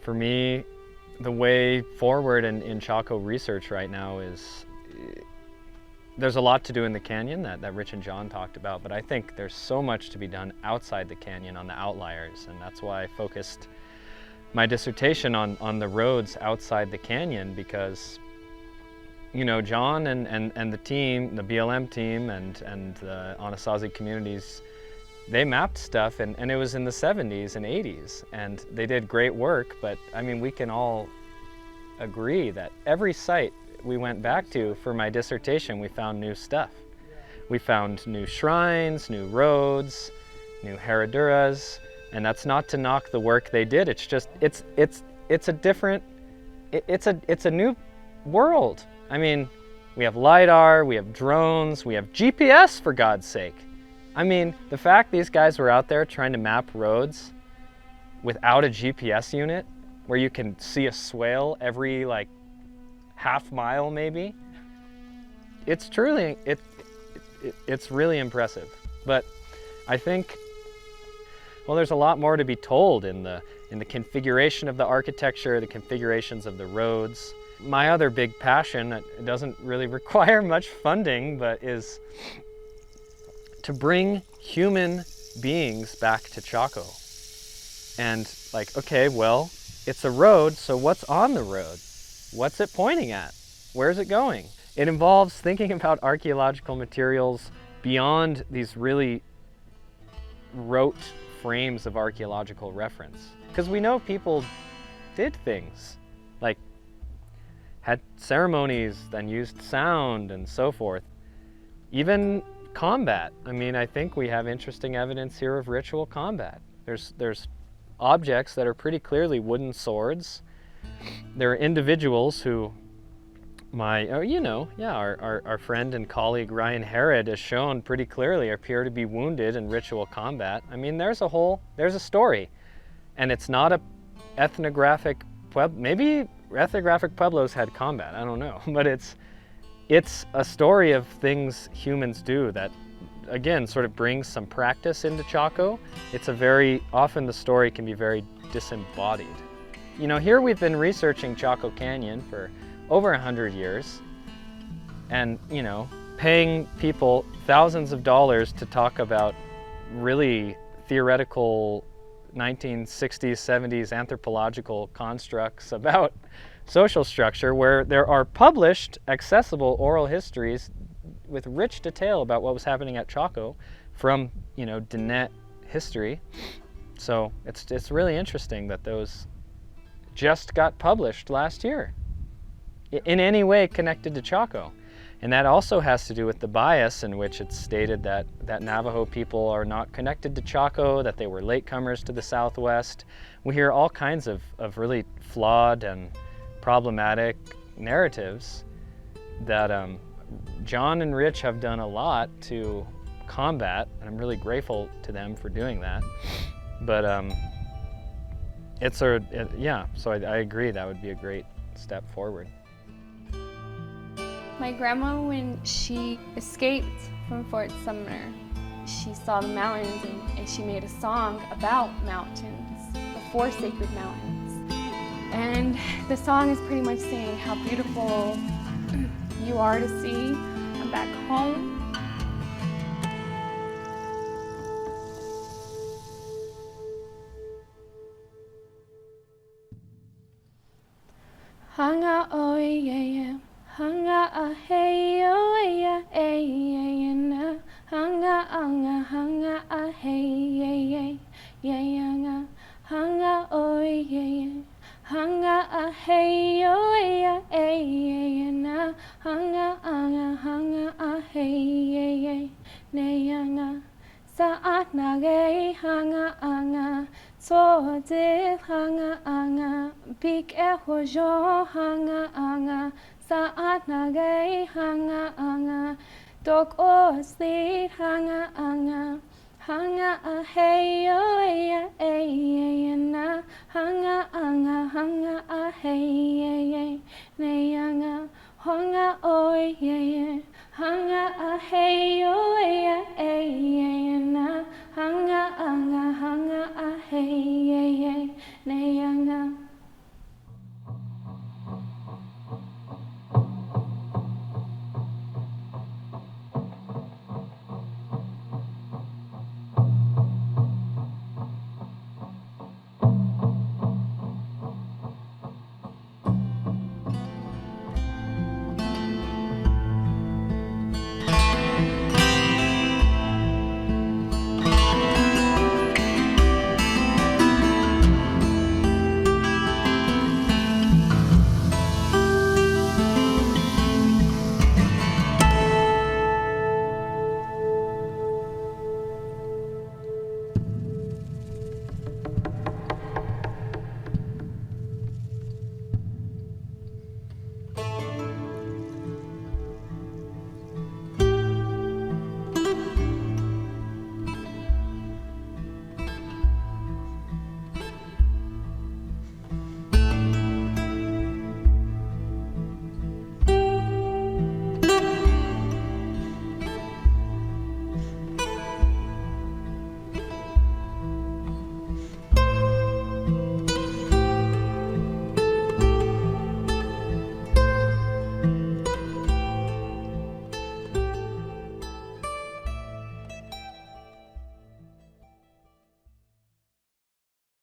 For me, the way forward in Chaco research right now is, there's a lot to do in the canyon that Rich and John talked about, but I think there's so much to be done outside the canyon on the outliers, and that's why I focused my dissertation on the roads outside the canyon, because John and the team, the BLM team and the Anasazi communities, they mapped stuff, and it was in the 70s and 80s, and they did great work, but I mean, we can all agree that every site we went back to for my dissertation, we found new stuff. We found new shrines, new roads, new heraduras, and that's not to knock the work they did. It's just, it's a different, it's a new world. I mean, we have LiDAR, we have drones, we have GPS, for God's sake. I mean, the fact these guys were out there trying to map roads without a GPS unit, where you can see a swale every like half mile maybe, it's truly, it's really impressive. But I think, well, there's a lot more to be told in the configuration of the architecture, the configurations of the roads. My other big passion, it doesn't really require much funding, but is to bring human beings back to Chaco. And like, okay, well, it's a road, so what's on the road? What's it pointing at? Where's it going? It involves thinking about archaeological materials beyond these really rote frames of archaeological reference. Because we know people did things, like had ceremonies, then used sound and so forth. Even combat. I mean, I think we have interesting evidence here of ritual combat. There's objects that are pretty clearly wooden swords. There are individuals who, our friend and colleague Ryan Herod has shown pretty clearly appear to be wounded in ritual combat. I mean, there's a story. And it's not a ethnographic, maybe ethnographic Pueblos had combat, I don't know. But it's a story of things humans do that, again, sort of brings some practice into Chaco. Often the story can be very disembodied. Here we've been researching Chaco Canyon for over 100 years and, paying people thousands of dollars to talk about really theoretical 1960s, 70s anthropological constructs about social structure, where there are published, accessible oral histories with rich detail about what was happening at Chaco from, Diné history. So it's really interesting that those just got published last year in any way connected to Chaco. And that also has to do with the bias in which it's stated that Navajo people are not connected to Chaco, that they were latecomers to the Southwest. We hear all kinds of really flawed and problematic narratives that John and Rich have done a lot to combat, and I'm really grateful to them for doing that. But so I agree that would be a great step forward. My grandma, when she escaped from Fort Sumner, she saw the mountains and she made a song about mountains, the 4 sacred mountains. And the song is pretty much saying how beautiful you are to see. I'm back home. Hanga oi yeah, hanga a hey oi yeah na, hanga a hey yeah hanga oi yeah, hanga a hey oi yeah na, hanga a hey yeah saat nagay hanga so de hanga big hojo hanga saat nagay hanga dog o sleep hanga a hey yeah na hanga a hey yeah hanga oi yeah hanga a hey yeah na hanga a hey